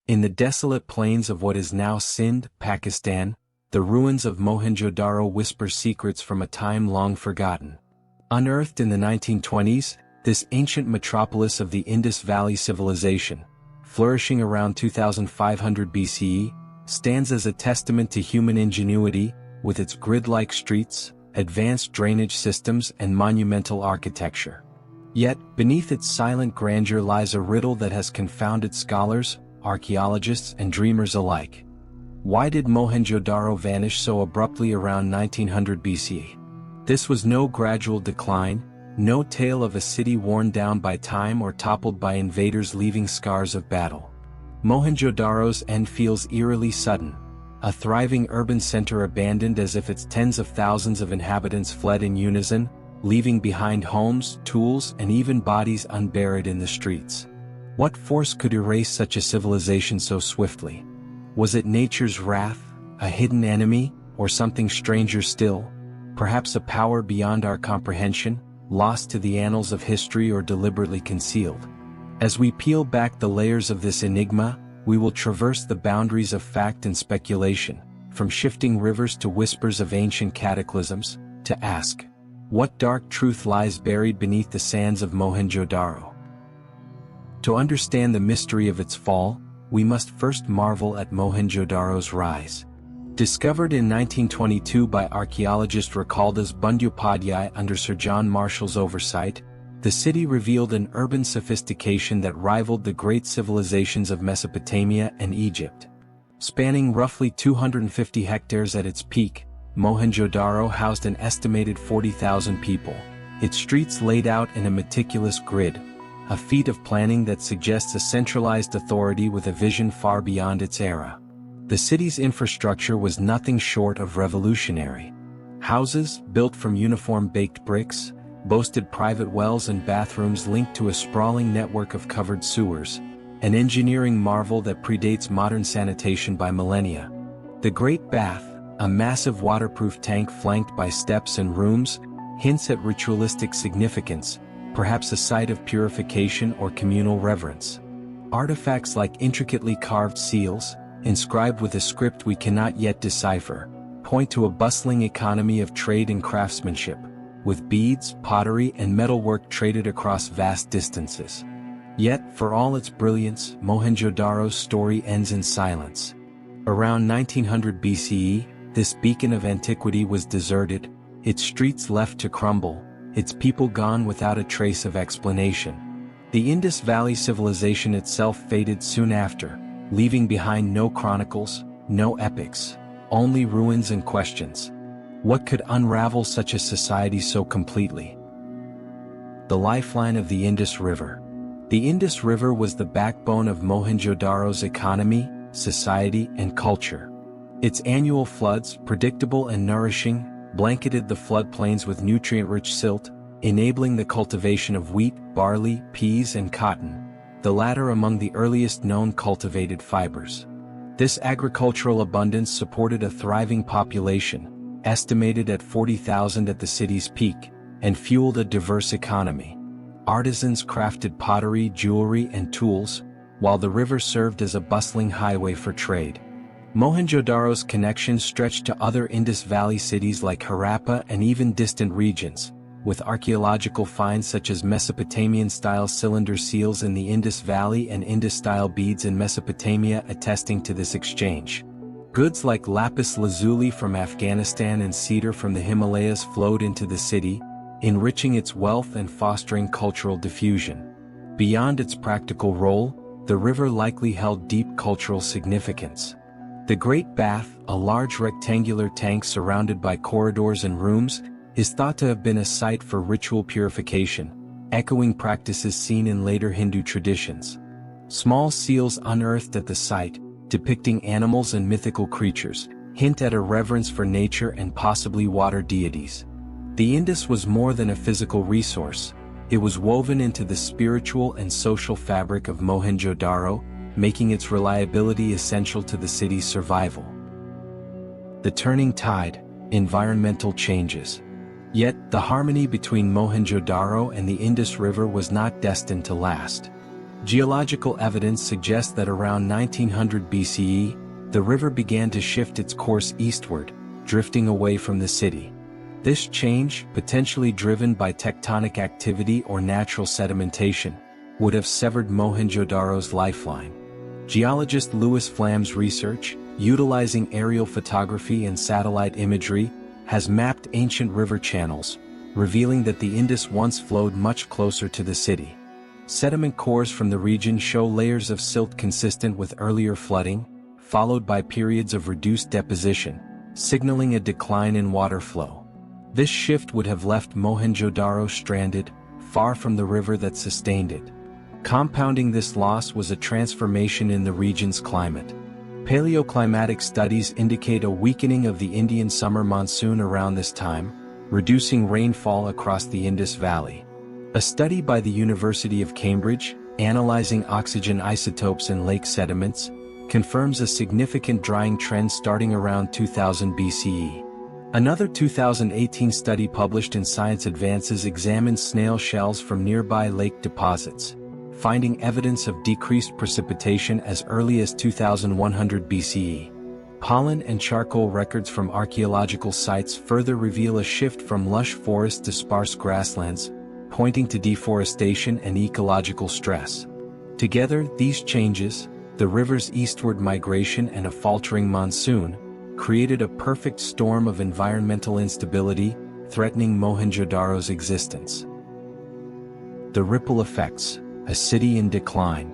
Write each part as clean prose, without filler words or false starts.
In the desolate plains of what is now Sindh, Pakistan, the ruins of Mohenjo-Daro whisper secrets from a time long forgotten. Unearthed in the 1920s, this ancient metropolis of the Indus Valley civilization, flourishing around 2500 BCE, stands as a testament to human ingenuity, with its grid-like streets, advanced drainage systems and monumental architecture. Yet, beneath its silent grandeur lies a riddle that has confounded scholars, archaeologists and dreamers alike. Why did Mohenjo-Daro vanish so abruptly around 1900 BCE? This was no gradual decline, no tale of a city worn down by time or toppled by invaders leaving scars of battle. Mohenjo-Daro's end feels eerily sudden, a thriving urban center abandoned as if its tens of thousands of inhabitants fled in unison, leaving behind homes, tools and even bodies unburied in the streets. What force could erase such a civilization so swiftly? Was it nature's wrath, a hidden enemy, or something stranger still? Perhaps a power beyond our comprehension, lost to the annals of history or deliberately concealed. As we peel back the layers of this enigma, we will traverse the boundaries of fact and speculation, from shifting rivers to whispers of ancient cataclysms, to ask, what dark truth lies buried beneath the sands of Mohenjo-Daro? To understand the mystery of its fall, we must first marvel at Mohenjo-Daro's rise. Discovered in 1922 by archaeologist Rakaldas Bandyopadhyay under Sir John Marshall's oversight, the city revealed an urban sophistication that rivaled the great civilizations of Mesopotamia and Egypt. Spanning roughly 250 hectares at its peak, Mohenjo-Daro housed an estimated 40,000 people, its streets laid out in a meticulous grid, a feat of planning that suggests a centralized authority with a vision far beyond its era. The city's infrastructure was nothing short of revolutionary. Houses, built from uniform baked bricks, boasted private wells and bathrooms linked to a sprawling network of covered sewers, an engineering marvel that predates modern sanitation by millennia. The Great Bath, a massive waterproof tank flanked by steps and rooms, hints at ritualistic significance, perhaps a site of purification or communal reverence. Artifacts like intricately carved seals, inscribed with a script we cannot yet decipher, point to a bustling economy of trade and craftsmanship, with beads, pottery and metalwork traded across vast distances. Yet, for all its brilliance, Mohenjo-Daro's story ends in silence. Around 1900 BCE, this beacon of antiquity was deserted, its streets left to crumble, its people gone without a trace of explanation. The Indus Valley civilization itself faded soon after, leaving behind no chronicles, no epics, only ruins and questions. What could unravel such a society so completely? The lifeline of the Indus River. The Indus River was the backbone of Mohenjo-Daro's economy, society, and culture. Its annual floods, predictable and nourishing, blanketed the floodplains with nutrient-rich silt, enabling the cultivation of wheat, barley, peas, and cotton, the latter among the earliest known cultivated fibers. This agricultural abundance supported a thriving population, estimated at 40,000 at the city's peak, and fueled a diverse economy. Artisans crafted pottery, jewelry, and tools, while the river served as a bustling highway for trade. Mohenjo-Daro's connections stretched to other Indus Valley cities like Harappa and even distant regions, with archaeological finds such as Mesopotamian-style cylinder seals in the Indus Valley and Indus-style beads in Mesopotamia attesting to this exchange. Goods like lapis lazuli from Afghanistan and cedar from the Himalayas flowed into the city, enriching its wealth and fostering cultural diffusion. Beyond its practical role, the river likely held deep cultural significance. The Great Bath, a large rectangular tank surrounded by corridors and rooms, is thought to have been a site for ritual purification, echoing practices seen in later Hindu traditions. Small seals unearthed at the site, depicting animals and mythical creatures, hint at a reverence for nature and possibly water deities. The Indus was more than a physical resource, it was woven into the spiritual and social fabric of Mohenjo-Daro, making its reliability essential to the city's survival. The turning tide, environmental changes. Yet, the harmony between Mohenjo-Daro and the Indus River was not destined to last. Geological evidence suggests that around 1900 BCE, the river began to shift its course eastward, drifting away from the city. This change, potentially driven by tectonic activity or natural sedimentation, would have severed Mohenjo-Daro's lifeline. Geologist Louis Flam's research, utilizing aerial photography and satellite imagery, has mapped ancient river channels, revealing that the Indus once flowed much closer to the city. Sediment cores from the region show layers of silt consistent with earlier flooding, followed by periods of reduced deposition, signaling a decline in water flow. This shift would have left Mohenjo-Daro stranded, far from the river that sustained it. Compounding this loss was a transformation in the region's climate. Paleoclimatic studies indicate a weakening of the Indian summer monsoon around this time, reducing rainfall across the Indus Valley. A study by the University of Cambridge, analyzing oxygen isotopes in lake sediments, confirms a significant drying trend starting around 2000 BCE. Another 2018 study published in Science Advances examines snail shells from nearby lake deposits, finding evidence of decreased precipitation as early as 2100 BCE. Pollen and charcoal records from archaeological sites further reveal a shift from lush forests to sparse grasslands, pointing to deforestation and ecological stress. Together, these changes, the river's eastward migration and a faltering monsoon, created a perfect storm of environmental instability, threatening Mohenjo-Daro's existence. The ripple effects, a city in decline.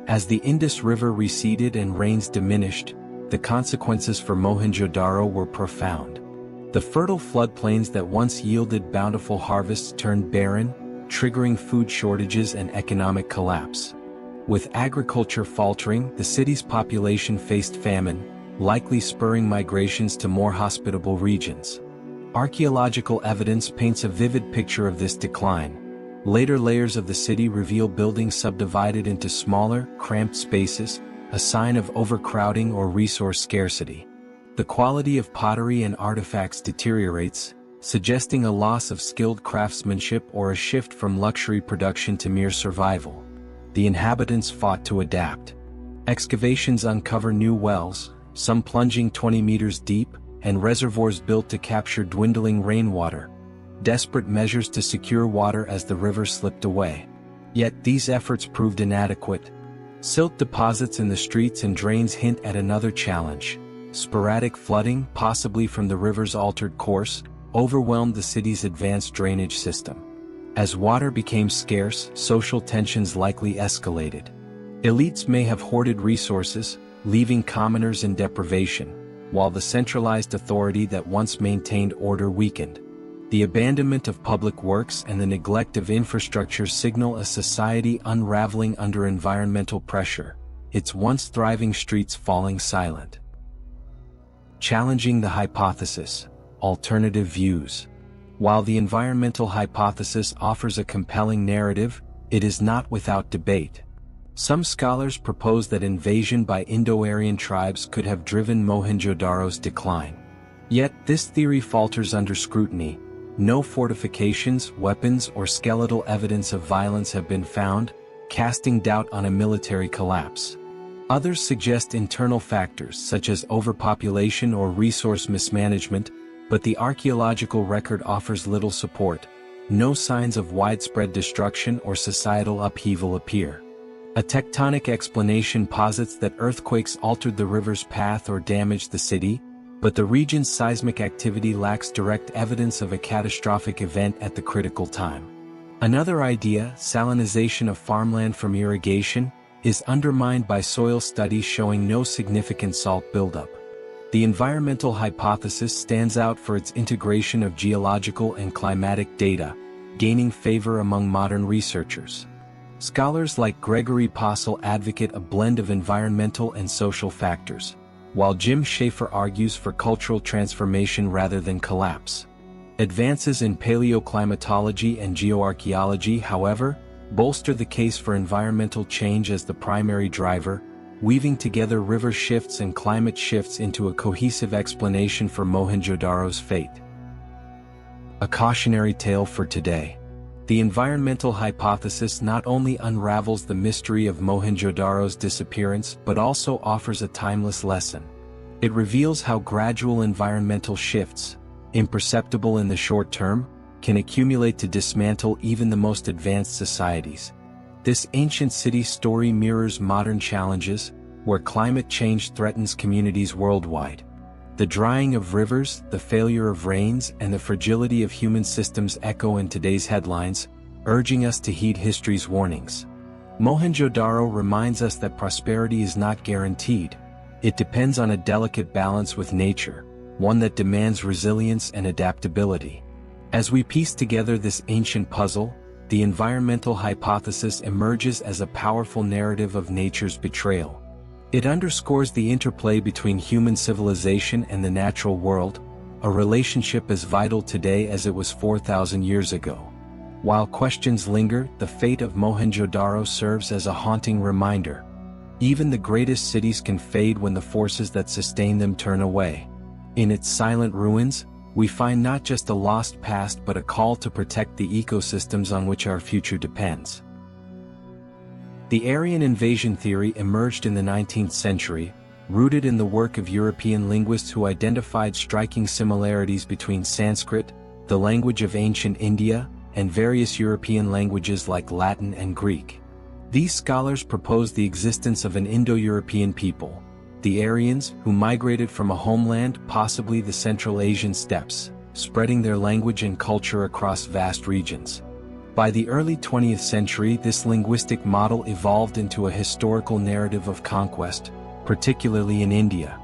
As the Indus River receded and rains diminished, the consequences for Mohenjo-Daro were profound. The fertile floodplains that once yielded bountiful harvests turned barren, triggering food shortages and economic collapse. With agriculture faltering, the city's population faced famine, likely spurring migrations to more hospitable regions. Archaeological evidence paints a vivid picture of this decline. Later layers of the city reveal buildings subdivided into smaller, cramped spaces, a sign of overcrowding or resource scarcity. The quality of pottery and artifacts deteriorates, suggesting a loss of skilled craftsmanship or a shift from luxury production to mere survival. The inhabitants fought to adapt. Excavations uncover new wells, some plunging 20 meters deep, and reservoirs built to capture dwindling rainwater. Desperate measures to secure water as the river slipped away. Yet these efforts proved inadequate. Silt deposits in the streets and drains hint at another challenge. Sporadic flooding, possibly from the river's altered course, overwhelmed the city's advanced drainage system. As water became scarce, social tensions likely escalated. Elites may have hoarded resources, leaving commoners in deprivation, while the centralized authority that once maintained order weakened. The abandonment of public works and the neglect of infrastructure signal a society unraveling under environmental pressure, its once thriving streets falling silent. Challenging the hypothesis, alternative views. While the environmental hypothesis offers a compelling narrative, it is not without debate. Some scholars propose that invasion by Indo-Aryan tribes could have driven Mohenjo-Daro's decline. Yet this theory falters under scrutiny. No fortifications, weapons, or skeletal evidence of violence have been found, casting doubt on a military collapse. Others suggest internal factors such as overpopulation or resource mismanagement, but the archaeological record offers little support. No signs of widespread destruction or societal upheaval appear. A tectonic explanation posits that earthquakes altered the river's path or damaged the city, but the region's seismic activity lacks direct evidence of a catastrophic event at the critical time. Another idea, salinization of farmland from irrigation, is undermined by soil studies showing no significant salt buildup. The environmental hypothesis stands out for its integration of geological and climatic data, gaining favor among modern researchers. Scholars like Gregory Possehl advocate a blend of environmental and social factors, while Jim Schaefer argues for cultural transformation rather than collapse. Advances in paleoclimatology and geoarchaeology, however, bolster the case for environmental change as the primary driver, weaving together river shifts and climate shifts into a cohesive explanation for Mohenjo-Daro's fate. A cautionary tale for today. The environmental hypothesis not only unravels the mystery of Mohenjo-Daro's disappearance but also offers a timeless lesson. It reveals how gradual environmental shifts, imperceptible in the short term, can accumulate to dismantle even the most advanced societies. This ancient city story mirrors modern challenges, where climate change threatens communities worldwide. The drying of rivers, the failure of rains, and the fragility of human systems echo in today's headlines, urging us to heed history's warnings. Mohenjo-Daro reminds us that prosperity is not guaranteed. It depends on a delicate balance with nature, one that demands resilience and adaptability. As we piece together this ancient puzzle, the environmental hypothesis emerges as a powerful narrative of nature's betrayal. It underscores the interplay between human civilization and the natural world, a relationship as vital today as it was 4,000 years ago. While questions linger, the fate of Mohenjo-Daro serves as a haunting reminder. Even the greatest cities can fade when the forces that sustain them turn away. In its silent ruins, we find not just a lost past but a call to protect the ecosystems on which our future depends. The Aryan invasion theory emerged in the 19th century, rooted in the work of European linguists who identified striking similarities between Sanskrit, the language of ancient India, and various European languages like Latin and Greek. These scholars proposed the existence of an Indo-European people, the Aryans, who migrated from a homeland, possibly the Central Asian steppes, spreading their language and culture across vast regions. By the early 20th century, this linguistic model evolved into a historical narrative of conquest, particularly in India.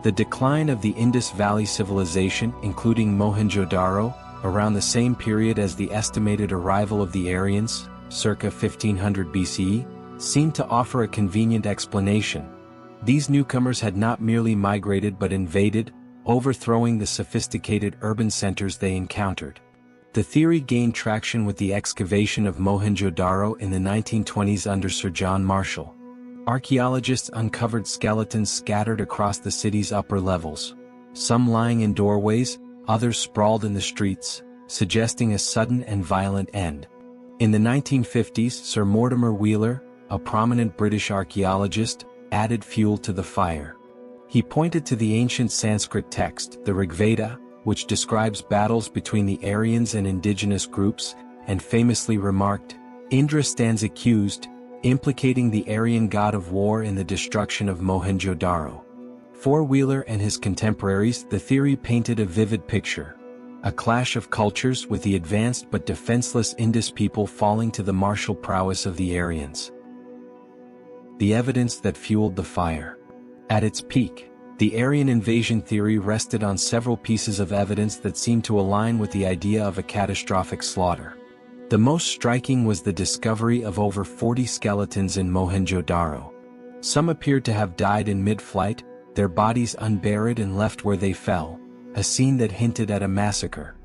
The decline of the Indus Valley civilization, including Mohenjo-Daro, around the same period as the estimated arrival of the Aryans, circa 1500 BCE, seemed to offer a convenient explanation. These newcomers had not merely migrated but invaded, overthrowing the sophisticated urban centers they encountered. The theory gained traction with the excavation of Mohenjo-Daro in the 1920s under Sir John Marshall. Archaeologists uncovered skeletons scattered across the city's upper levels, some lying in doorways, others sprawled in the streets, suggesting a sudden and violent end. In the 1950s, Sir Mortimer Wheeler, a prominent British archaeologist, added fuel to the fire. He pointed to the ancient Sanskrit text, the Rig Veda, which describes battles between the Aryans and indigenous groups, and famously remarked, "Indra stands accused," implicating the Aryan god of war in the destruction of Mohenjo-Daro. For Wheeler and his contemporaries, the theory painted a vivid picture. A clash of cultures with the advanced but defenseless Indus people falling to the martial prowess of the Aryans. The evidence that fueled the fire. At its peak, the Aryan invasion theory rested on several pieces of evidence that seemed to align with the idea of a catastrophic slaughter. The most striking was the discovery of over 40 skeletons in Mohenjo-Daro. Some appeared to have died in mid-flight, their bodies unburied and left where they fell, a scene that hinted at a massacre.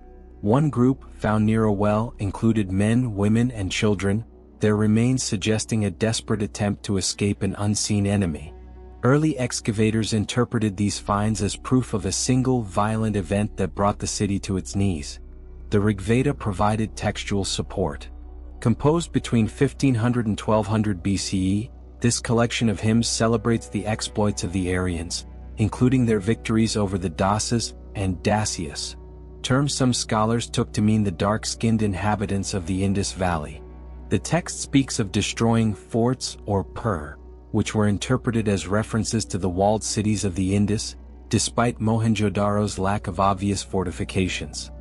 One group, found near a well, included men, women, and children, their remains suggesting a desperate attempt to escape an unseen enemy. Early excavators interpreted these finds as proof of a single violent event that brought the city to its knees. The Rig Veda provided textual support. Composed between 1500 and 1200 BCE, this collection of hymns celebrates the exploits of the Aryans, including their victories over the Dasas and Dacius, terms some scholars took to mean the dark-skinned inhabitants of the Indus Valley. The text speaks of destroying forts or pur, which were interpreted as references to the walled cities of the Indus, despite Mohenjo-Daro's lack of obvious fortifications.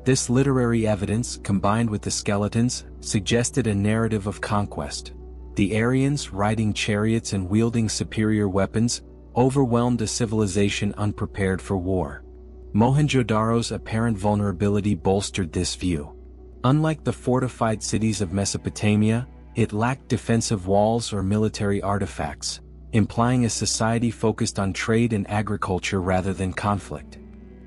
This literary evidence, combined with the skeletons, suggested a narrative of conquest. The Aryans, riding chariots and wielding superior weapons, overwhelmed a civilization unprepared for war. Mohenjo-Daro's apparent vulnerability bolstered this view. Unlike the fortified cities of Mesopotamia, it lacked defensive walls or military artifacts, implying a society focused on trade and agriculture rather than conflict.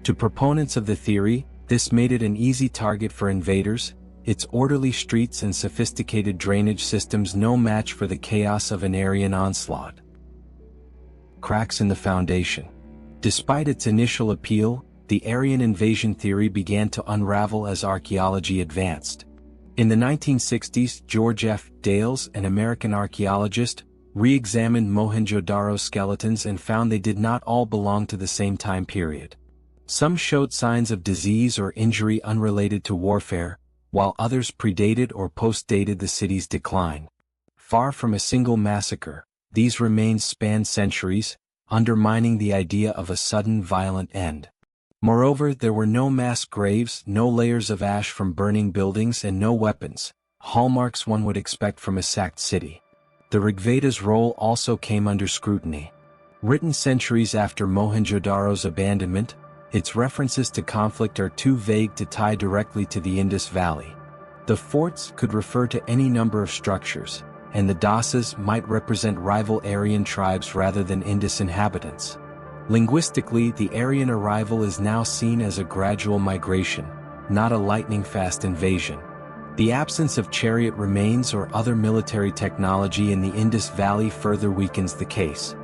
To proponents of the theory, this made it an easy target for invaders, its orderly streets and sophisticated drainage systems no match for the chaos of an Aryan onslaught. Cracks in the foundation. Despite its initial appeal, the Aryan invasion theory began to unravel as archaeology advanced. In the 1960s, George F. Dales, an American archaeologist, re-examined Mohenjo-Daro skeletons and found they did not all belong to the same time period. Some showed signs of disease or injury unrelated to warfare, while others predated or post-dated the city's decline. Far from a single massacre, these remains spanned centuries, undermining the idea of a sudden violent end. Moreover, there were no mass graves, no layers of ash from burning buildings, and no weapons, hallmarks one would expect from a sacked city. The Rigveda's role also came under scrutiny. Written centuries after Mohenjo-Daro's abandonment, its references to conflict are too vague to tie directly to the Indus Valley. The forts could refer to any number of structures, and the dasas might represent rival Aryan tribes rather than Indus inhabitants. Linguistically, the Aryan arrival is now seen as a gradual migration, not a lightning-fast invasion. The absence of chariot remains or other military technology in the Indus Valley further weakens the case.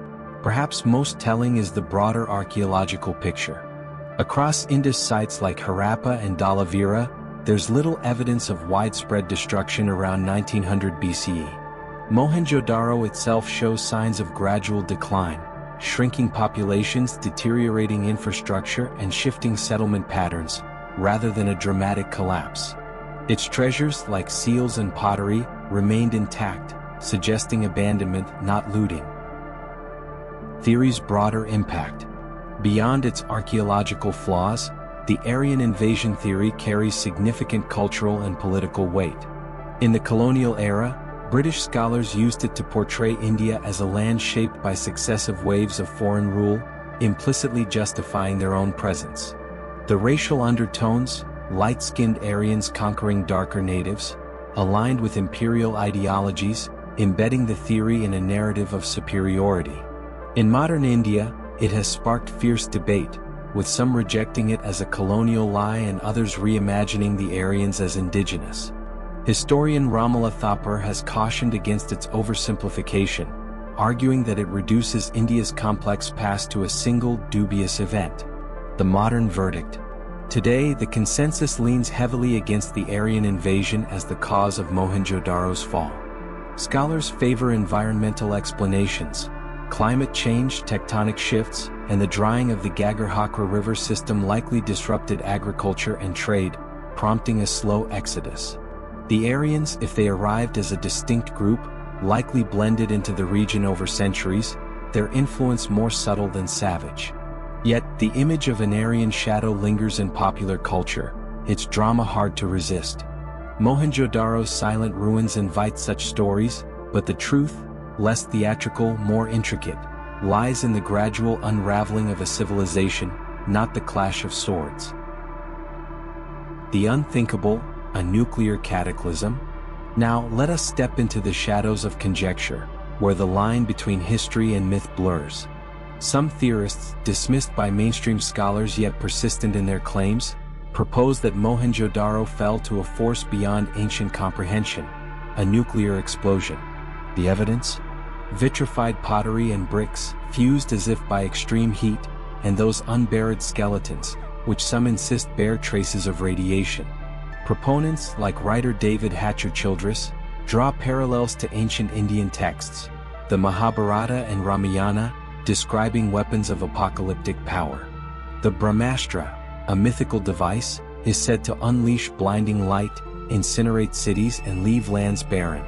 Perhaps most telling is the broader archaeological picture. Across Indus sites like Harappa and Dhalavira, there's little evidence of widespread destruction around 1900 BCE. Mohenjo-Daro itself shows signs of gradual decline, shrinking populations, deteriorating infrastructure, and shifting settlement patterns, rather than a dramatic collapse. Its treasures, like seals and pottery, remained intact, suggesting abandonment, not looting. Theory's broader impact. Beyond its archaeological flaws, the Aryan invasion theory carries significant cultural and political weight. In the colonial era, British scholars used it to portray India as a land shaped by successive waves of foreign rule, implicitly justifying their own presence. The racial undertones, light-skinned Aryans conquering darker natives, aligned with imperial ideologies, embedding the theory in a narrative of superiority. In modern India, it has sparked fierce debate, with some rejecting it as a colonial lie and others reimagining the Aryans as indigenous. Historian Ramala Thapar has cautioned against its oversimplification, arguing that it reduces India's complex past to a single dubious event. The modern verdict. Today, the consensus leans heavily against the Aryan invasion as the cause of Mohenjo-Daro's fall. Scholars favor environmental explanations. Climate change, tectonic shifts, and the drying of the Ghaggar-Hakra river system likely disrupted agriculture and trade, prompting a slow exodus. The Aryans, if they arrived as a distinct group, likely blended into the region over centuries, their influence more subtle than savage. Yet, the image of an Aryan shadow lingers in popular culture, its drama hard to resist. Mohenjo-Daro's silent ruins invite such stories, but the truth, less theatrical, more intricate, lies in the gradual unraveling of a civilization, not the clash of swords. The unthinkable, a nuclear cataclysm? Now, let us step into the shadows of conjecture, where the line between history and myth blurs. Some theorists, dismissed by mainstream scholars yet persistent in their claims, propose that Mohenjo-Daro fell to a force beyond ancient comprehension, a nuclear explosion. The evidence? Vitrified pottery and bricks, fused as if by extreme heat, and those unburied skeletons, which some insist bear traces of radiation. Proponents, like writer David Hatcher Childress, draw parallels to ancient Indian texts, the Mahabharata and Ramayana, describing weapons of apocalyptic power. The Brahmastra, a mythical device, is said to unleash blinding light, incinerate cities, and leave lands barren.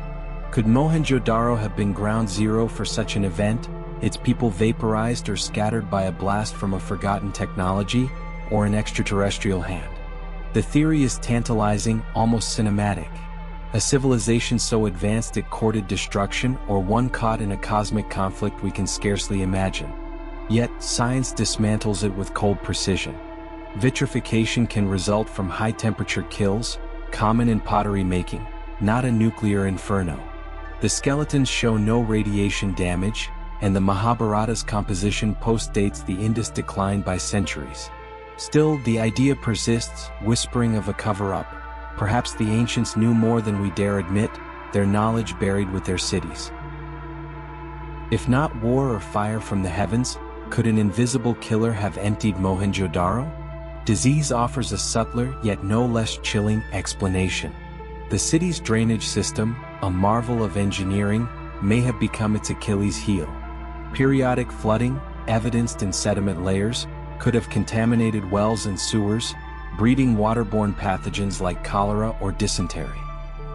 Could Mohenjo-Daro have been ground zero for such an event, its people vaporized or scattered by a blast from a forgotten technology, or an extraterrestrial hand? The theory is tantalizing, almost cinematic. A civilization so advanced it courted destruction, or one caught in a cosmic conflict we can scarcely imagine. Yet, science dismantles it with cold precision. Vitrification can result from high-temperature kills, common in pottery making, not a nuclear inferno. The skeletons show no radiation damage, and the Mahabharata's composition postdates the Indus decline by centuries. Still, the idea persists, whispering of a cover-up. Perhaps the ancients knew more than we dare admit, their knowledge buried with their cities. If not war or fire from the heavens, could an invisible killer have emptied Mohenjo-Daro? Disease offers a subtler, yet no less chilling, explanation. The city's drainage system, a marvel of engineering, may have become its Achilles heel. Periodic flooding, evidenced in sediment layers, could have contaminated wells and sewers, breeding waterborne pathogens like cholera or dysentery.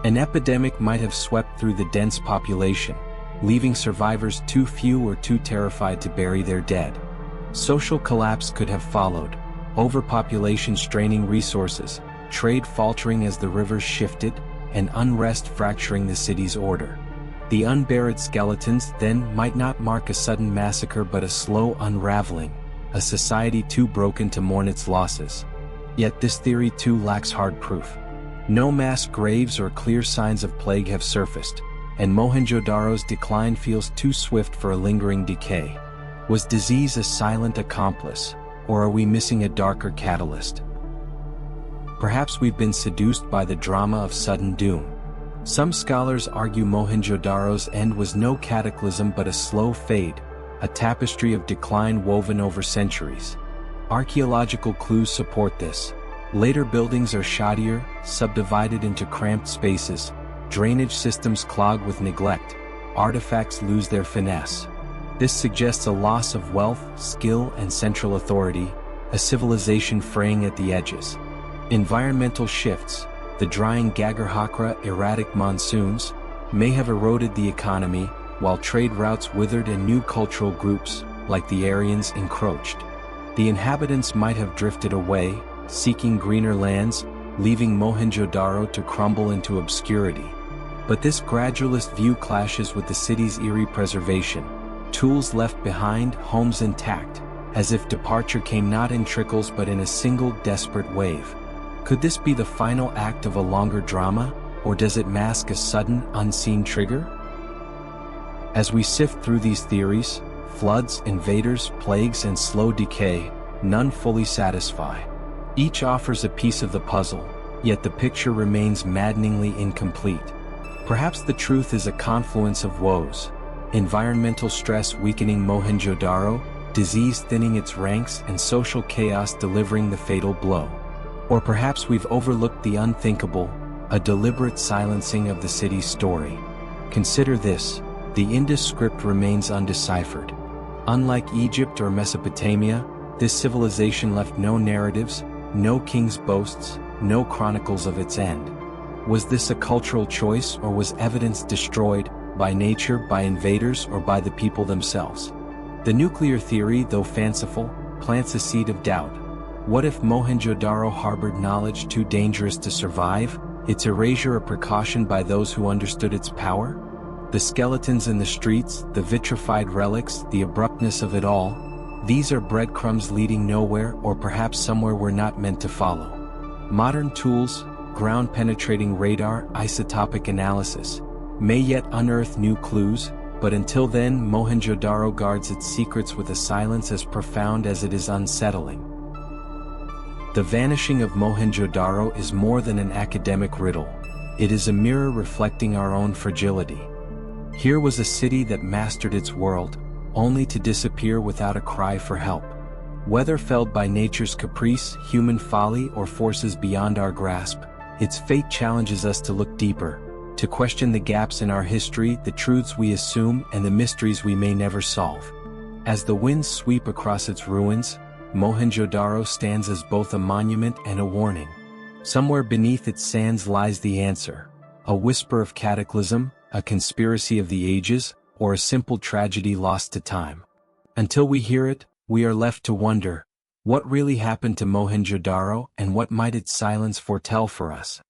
An epidemic might have swept through the dense population, leaving survivors too few or too terrified to bury their dead. Social collapse could have followed, overpopulation straining resources, trade faltering as the rivers shifted, and unrest fracturing the city's order. The unburied skeletons then might not mark a sudden massacre but a slow unraveling, a society too broken to mourn its losses. Yet this theory too lacks hard proof. No mass graves or clear signs of plague have surfaced, and Mohenjo-Daro's decline feels too swift for a lingering decay. Was disease a silent accomplice, or are we missing a darker catalyst? Perhaps we've been seduced by the drama of sudden doom. Some scholars argue Mohenjo-Daro's end was no cataclysm but a slow fade, a tapestry of decline woven over centuries. Archaeological clues support this. Later buildings are shoddier, subdivided into cramped spaces, drainage systems clog with neglect, artifacts lose their finesse. This suggests a loss of wealth, skill, and central authority, a civilization fraying at the edges. Environmental shifts, the drying Gagar-Hakra erratic monsoons, may have eroded the economy, while trade routes withered and new cultural groups, like the Aryans, encroached. The inhabitants might have drifted away, seeking greener lands, leaving Mohenjo-Daro to crumble into obscurity. But this gradualist view clashes with the city's eerie preservation. Tools left behind, homes intact, as if departure came not in trickles but in a single desperate wave. Could this be the final act of a longer drama, or does it mask a sudden, unseen trigger? As we sift through these theories, floods, invaders, plagues, and slow decay, none fully satisfy. Each offers a piece of the puzzle, yet the picture remains maddeningly incomplete. Perhaps the truth is a confluence of woes. Environmental stress weakening Mohenjo-Daro, disease thinning its ranks, and social chaos delivering the fatal blow. Or perhaps we've overlooked the unthinkable, a deliberate silencing of the city's story. Consider this: the Indus script remains undeciphered. Unlike Egypt or Mesopotamia, this civilization left no narratives, no king's boasts, no chronicles of its end. Was this a cultural choice, or was evidence destroyed, by nature, by invaders, or by the people themselves? The nuclear theory, though fanciful, plants a seed of doubt. What if Mohenjo-Daro harbored knowledge too dangerous to survive, its erasure a precaution by those who understood its power? The skeletons in the streets, the vitrified relics, the abruptness of it all, these are breadcrumbs leading nowhere, or perhaps somewhere we're not meant to follow. Modern tools, ground-penetrating radar, isotopic analysis, may yet unearth new clues, but until then Mohenjo-Daro guards its secrets with a silence as profound as it is unsettling. The vanishing of Mohenjo-Daro is more than an academic riddle. It is a mirror reflecting our own fragility. Here was a city that mastered its world, only to disappear without a cry for help. Whether felled by nature's caprice, human folly, or forces beyond our grasp, its fate challenges us to look deeper, to question the gaps in our history, the truths we assume, and the mysteries we may never solve. As the winds sweep across its ruins, Mohenjo-Daro stands as both a monument and a warning. Somewhere beneath its sands lies the answer: a whisper of cataclysm, a conspiracy of the ages, or a simple tragedy lost to time. Until we hear it, we are left to wonder, what really happened to Mohenjo-Daro, and what might its silence foretell for us?